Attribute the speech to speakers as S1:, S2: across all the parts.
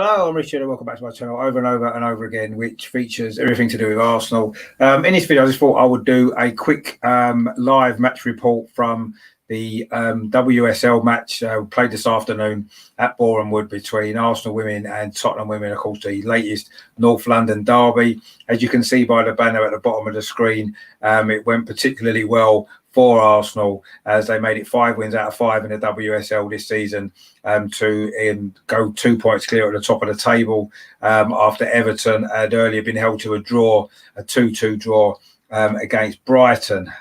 S1: Hello, I'm Richard, and welcome back to my channel over and over and over again, which features everything to do with Arsenal. In this video, I just thought I would do a quick live match report from the WSL match played this afternoon at Boreham Wood between Arsenal women and Tottenham women, of course, the latest North London derby. As you can see by the banner at the bottom of the screen, it went particularly well for Arsenal as they made it 5 wins out of 5 in the WSL this season to go 2 points clear at the top of the table after Everton had earlier been held to a 2-2 draw against Brighton.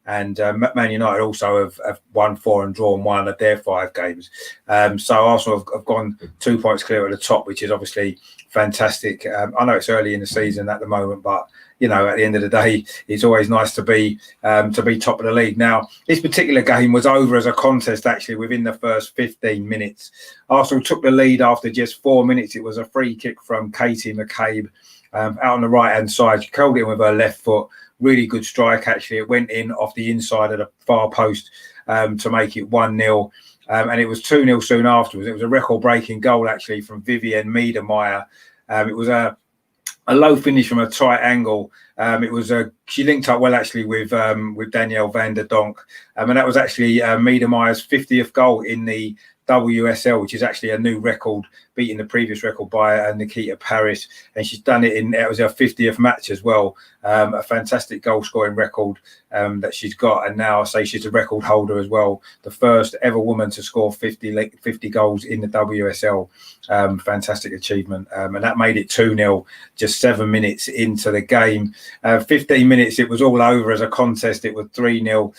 S1: And Man United also have won 4 and drawn 1 of their 5 games. So Arsenal have gone 2 points clear at the top, which is obviously fantastic. I know it's early in the season at the moment, but you know, at the end of the day, it's always nice to be top of the league. Now, this particular game was over as a contest, actually, within the first 15 minutes. Arsenal took the lead after just 4 minutes. It was a free kick from Katie McCabe out on the right-hand side. She curled it in with her left foot. Really good strike, actually. It went in off the inside of the far post to make it 1-0. And it was 2-0 soon afterwards. It was a record-breaking goal, actually, from Vivienne Miedemeijer. It was a low finish from a tight angle. She linked up well, actually, with Danielle van der Donk. And that was actually Miedemeyer's 50th goal in the WSL, which is actually a new record, beating the previous record by Nikita Paris. And she's done it it was her 50th match as well. A fantastic goal scoring record that she's got. And now I say she's a record holder as well. The first ever woman to score 50 goals in the WSL. Fantastic achievement. And that made it 2-0 just 7 minutes into the game. 15 minutes, it was all over as a contest. It was 3-0.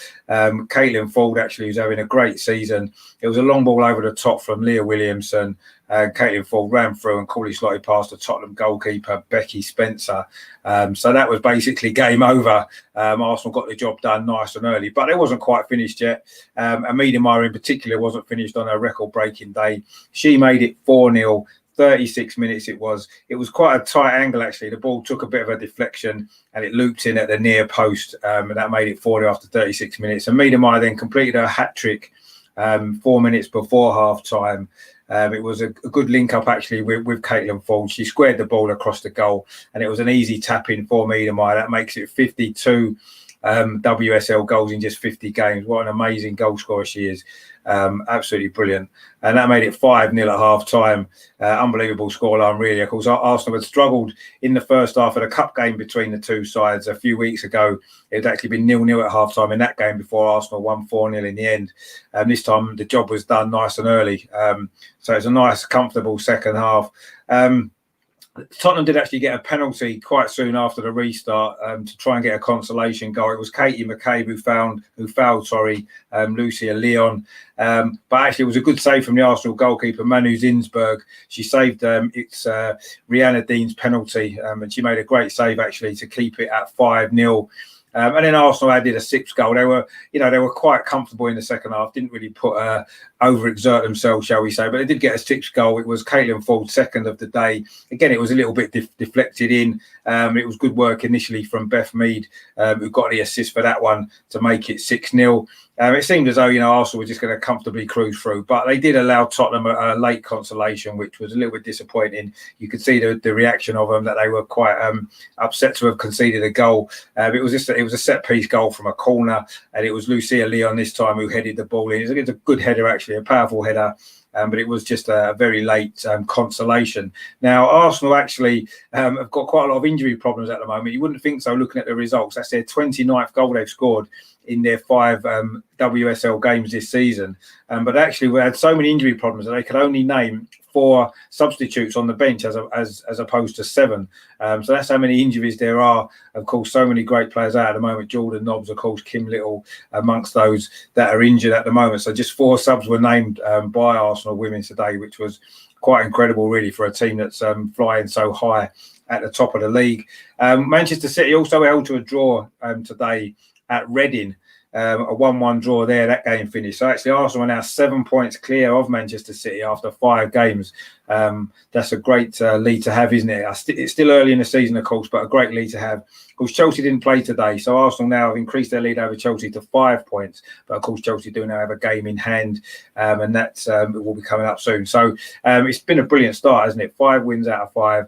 S1: Caitlin Ford, actually, who's having a great season. It was a long ball over the top from Leah Williamson. Caitlin Ford ran through and coolly slotted past the Tottenham goalkeeper, Becky Spencer. So that was basically game over. Arsenal got the job done nice and early, but it wasn't quite finished yet. And Miedemeijer in particular wasn't finished on her record-breaking day. She made it 4-0. 36 minutes it was. It was quite a tight angle, actually. The ball took a bit of a deflection and it looped in at the near post. And that made it 4-0 after 36 minutes. And Miedemeijer then completed her hat-trick 4 minutes before half-time. It was a good link-up, actually, with Caitlin Ford. She squared the ball across the goal, and it was an easy tap-in for Miedemeijer. That makes it 52 WSL goals in just 50 games. What an amazing goal scorer she is. Absolutely brilliant. And that made it 5-0 at half-time. Unbelievable scoreline, really. Of course, Arsenal had struggled in the first half of the cup game between the two sides a few weeks ago. It had actually been 0-0 at half-time in that game before Arsenal won 4-0 in the end. This time, the job was done nice and early. So it's a nice, comfortable second half. Tottenham did actually get a penalty quite soon after the restart to try and get a consolation goal. It was Katie McCabe who fouled Lucia Leon. But actually, it was a good save from the Arsenal goalkeeper, Manu Zinsberg. She saved Rihanna Dean's penalty, and she made a great save, actually, to keep it at 5-0. And then Arsenal added a 6th goal. They were quite comfortable in the second half. Didn't really overexert themselves, shall we say. But they did get a 6th goal. It was Caitlin Ford's 2nd of the day. Again, it was a little bit deflected in. It was good work initially from Beth Mead, who got the assist for that one to make it 6-0. It seemed as though, Arsenal were just going to comfortably cruise through, but they did allow Tottenham a late consolation, which was a little bit disappointing. You could see the reaction of them, that they were quite upset to have conceded a goal. It was a set-piece goal from a corner, and it was Lucia Leon this time who headed the ball in. It's a good header, actually, a powerful header. But it was just a very late consolation. Now, Arsenal actually have got quite a lot of injury problems at the moment. You wouldn't think so looking at the results. That's their 29th goal they've scored in their 5 WSL games this season. But actually, we had so many injury problems that they could only name 4 substitutes on the bench as opposed to 7. So that's how many injuries there are. Of course, so many great players out at the moment. Jordan Nobbs, of course, Kim Little, amongst those that are injured at the moment. So just 4 subs were named by Arsenal women today, which was quite incredible, really, for a team that's flying so high at the top of the league. Manchester City also held to a draw today at Reading. a 1-1 draw there. That game finished. So actually, Arsenal are now 7 points clear of Manchester City after 5 games. That's a great lead to have, isn't it? It's still early in the season, of course, but a great lead to have. Of course, Chelsea didn't play today, so Arsenal now have increased their lead over Chelsea to 5 points. But of course, Chelsea do now have a game in hand, and that will be coming up soon. So it's been a brilliant start, hasn't it? 5 wins out of 5.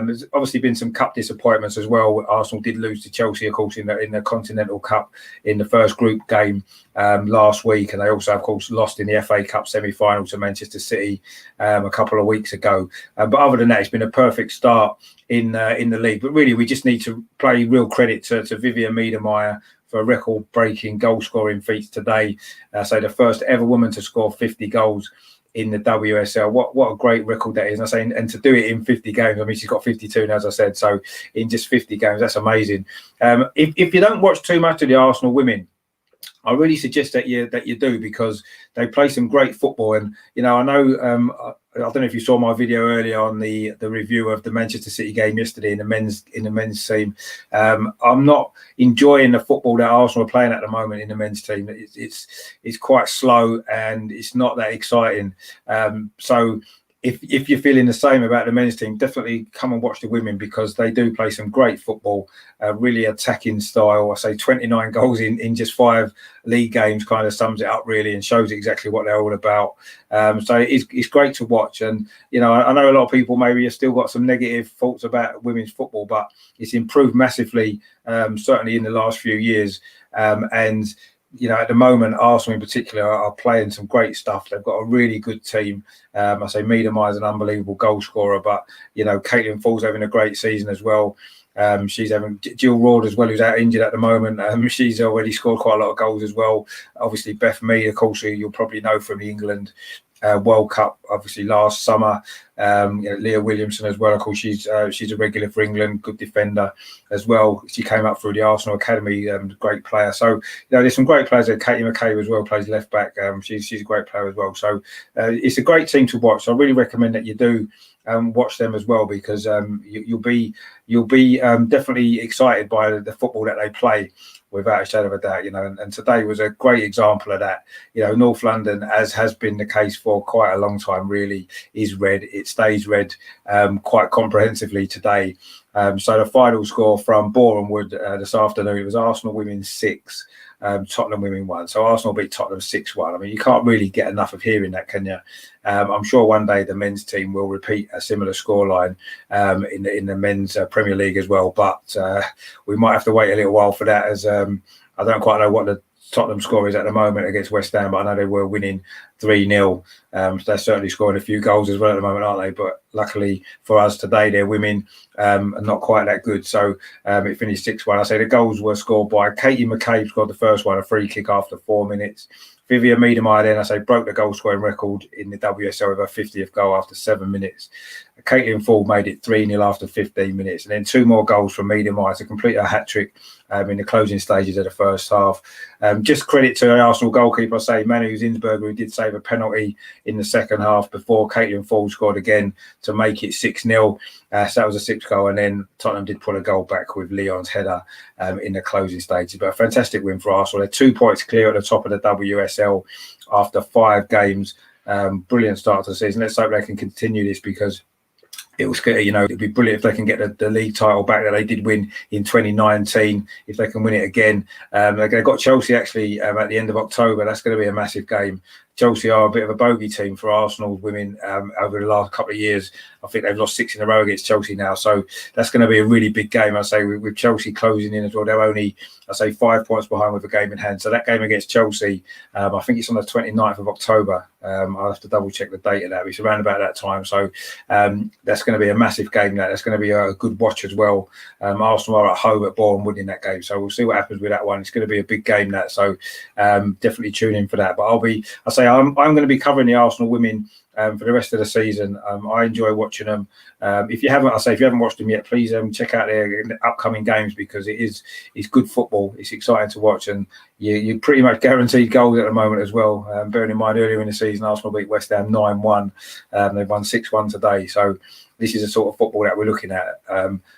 S1: There's obviously been some cup disappointments as well. Arsenal did lose to Chelsea, of course, in the Continental Cup in the first group game last week, and they also, of course, lost in the FA Cup semi-final to Manchester City a couple of weeks ago. But other than that, it's been a perfect start in the league. But really, we just need to pay real credit to Vivian Miedemeier for a record-breaking goal-scoring feat today. So the first ever woman to score 50 goals in the WSL. What a great record that is. And I say, and to do it in 50 games, I mean, she's got 52 now, as I said. So in just 50 games, that's amazing. If you don't watch too much of the Arsenal women, I really suggest that you do, because they play some great football. And I know I don't know if you saw my video earlier on the review of the Manchester City game yesterday in the men's team. I'm not enjoying the football that Arsenal are playing at the moment in the men's team. It's quite slow and it's not that exciting. So if you're feeling the same about the men's team, definitely come and watch the women, because they do play some great football, really attacking style. I say 29 goals in just 5 league games kind of sums it up really, and shows exactly what they're all about. So it's great to watch. And I know a lot of people maybe have still got some negative thoughts about women's football, but it's improved massively, certainly in the last few years. And at the moment, Arsenal in particular are playing some great stuff. They've got a really good team. I say Miedemeier is an unbelievable goal scorer, but Caitlin Fall's having a great season as well. She's having Jill Ward as well, who's out injured at the moment. She's already scored quite a lot of goals as well. Obviously, Beth Mead, of course, who you'll probably know from the England World Cup, obviously last summer. Leah Williamson as well. Of course, she's a regular for England, good defender as well. She came up through the Arsenal academy, great player. So there's some great players there. Katie McCabe as well plays left back. She's a great player as well. So it's a great team to watch. So I really recommend that you do watch them as well, because you'll be definitely excited by the football that they play, without a shadow of a doubt. And today was a great example of that. North London, as has been the case for quite a long time, really is red. It stays red quite comprehensively today. So the final score from Boreham Wood this afternoon, it was Arsenal women 6, Tottenham women 1. So Arsenal beat Tottenham 6-1. I mean, you can't really get enough of hearing that, can you? I'm sure one day the men's team will repeat a similar scoreline in the men's Premier League as well. But we might have to wait a little while for that, as I don't quite know what the Tottenham score is at the moment against West Ham, but I know they were winning 3-0. So they're certainly scoring a few goals as well at the moment, aren't they? But luckily for us today, their women are not quite that good. So it finished 6-1. I say the goals were scored by Katie McCabe, scored the first one, a free kick after 4 minutes. Vivian Miedemeier then, I say, broke the goal scoring record in the WSL with her 50th goal after 7 minutes. Caitlin Ford made it 3-0 after 15 minutes. And then 2 more goals from Miedemeier to complete her hat-trick in the closing stages of the first half. Just credit to the Arsenal goalkeeper, I say, Manu Zinsberger, who did save a penalty in the second half before Caitlin Ford scored again to make it 6-0. So that was a 6th goal. And then Tottenham did pull a goal back with Leon's header in the closing stages. But a fantastic win for Arsenal. They're 2 points clear at the top of the WSL after 5 games. Brilliant start to the season. Let's hope they can continue this, because it was, it'd be brilliant if they can get the league title back that they did win in 2019. If they can win it again, they've got Chelsea actually at the end of October. That's going to be a massive game. Chelsea are a bit of a bogey team for Arsenal women over the last couple of years. I think they've lost 6 in a row against Chelsea now. So that's going to be a really big game. I say with Chelsea closing in as well. They're only, 5 points behind with a game in hand. So that game against Chelsea, I think it's on the 29th of October. I'll have to double check the date of that. It's around about that time. So that's going to be a massive game. That's going to be a good watch as well. Arsenal are at home at Boreham Wood in that game. So we'll see what happens with that one. It's going to be a big game, that. So definitely tune in for that. But I'm going to be covering the Arsenal women for the rest of the season. I enjoy watching them. If you haven't watched them yet, please check out their upcoming games, because it's good football. It's exciting to watch, and you pretty much guaranteed goals at the moment as well. Bearing in mind, earlier in the season, Arsenal beat West Ham 9-1. They've won 6-1 today. So this is the sort of football that we're looking at.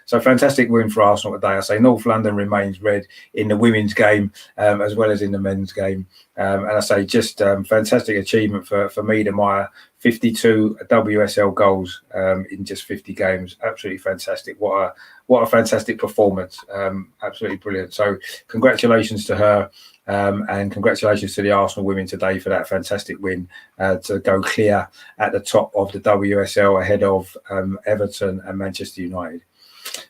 S1: So fantastic win for Arsenal today. I say North London remains red in the women's game as well as in the men's game. And I say just fantastic achievement for Mida Meyer. 52 WSL goals in just 50 games. Absolutely fantastic. What a fantastic performance. Absolutely brilliant. So congratulations to her. And congratulations to the Arsenal women today for that fantastic win to go clear at the top of the WSL ahead of Everton and Manchester United.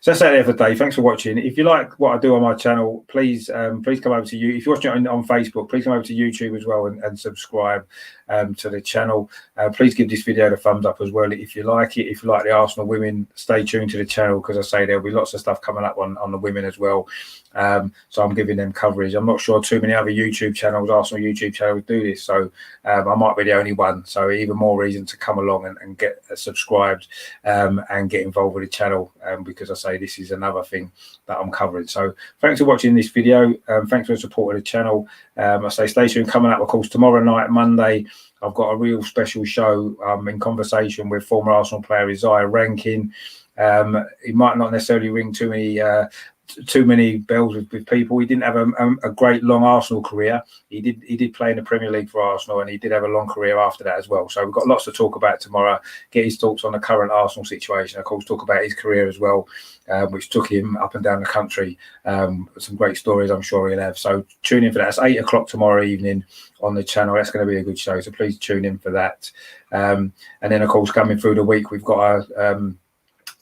S1: So that's it for today. Thanks for watching. If you like what I do on my channel, please come over to you. If you're watching it on Facebook, please come over to YouTube as well and subscribe to the channel. Please give this video a thumbs up as well if you like it. If you like the Arsenal women, stay tuned to the channel, because I say there'll be lots of stuff coming up on the women as well. So I'm giving them coverage. I'm not sure too many other YouTube channels, Arsenal YouTube channels, do this. So I might be the only one. So even more reason to come along and get subscribed and get involved with the channel, because I say this is another thing that I'm covering. So thanks for watching this video. Thanks for the support of the channel. I say stay tuned. Coming up, of course, tomorrow night, Monday, I've got a real special show in conversation with former Arsenal player Isaiah Rankin. He might not necessarily ring too many bells with people. He didn't have a great long Arsenal career. He did play in the Premier League for Arsenal, and he did have a long career after that as well. So we've got lots to talk about tomorrow. Get his thoughts on the current Arsenal situation. Of course, talk about his career as well, which took him up and down the country. Some great stories I'm sure he'll have. So tune in for that. It's 8 o'clock tomorrow evening on the channel. That's going to be a good show. So please tune in for that. And then, of course, coming through the week, we've got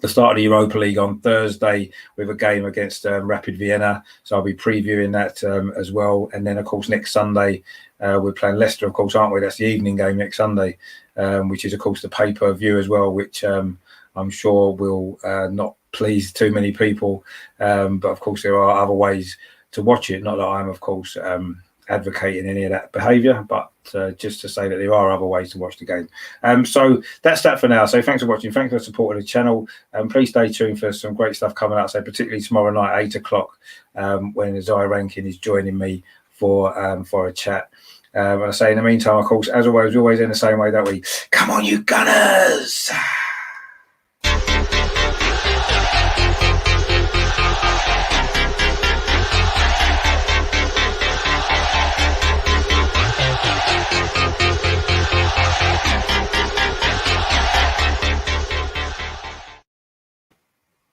S1: the start of the Europa League on Thursday with a game against Rapid Vienna. So I'll be previewing that as well. And then, of course, next Sunday, we're playing Leicester, of course, aren't we? That's the evening game next Sunday, which is, of course, the pay-per-view as well, which I'm sure will not please too many people. But, of course, there are other ways to watch it. Not that I'm, of course, advocating any of that behaviour, but just to say that there are other ways to watch the game. So that's that for now. So thanks for watching. Thanks for the support of the channel. Please stay tuned for some great stuff coming out. So particularly tomorrow night, 8 o'clock, when Isaiah Rankin is joining me for a chat. And I say in the meantime, of course, as always, we always in the same way that we come on, you Gunners.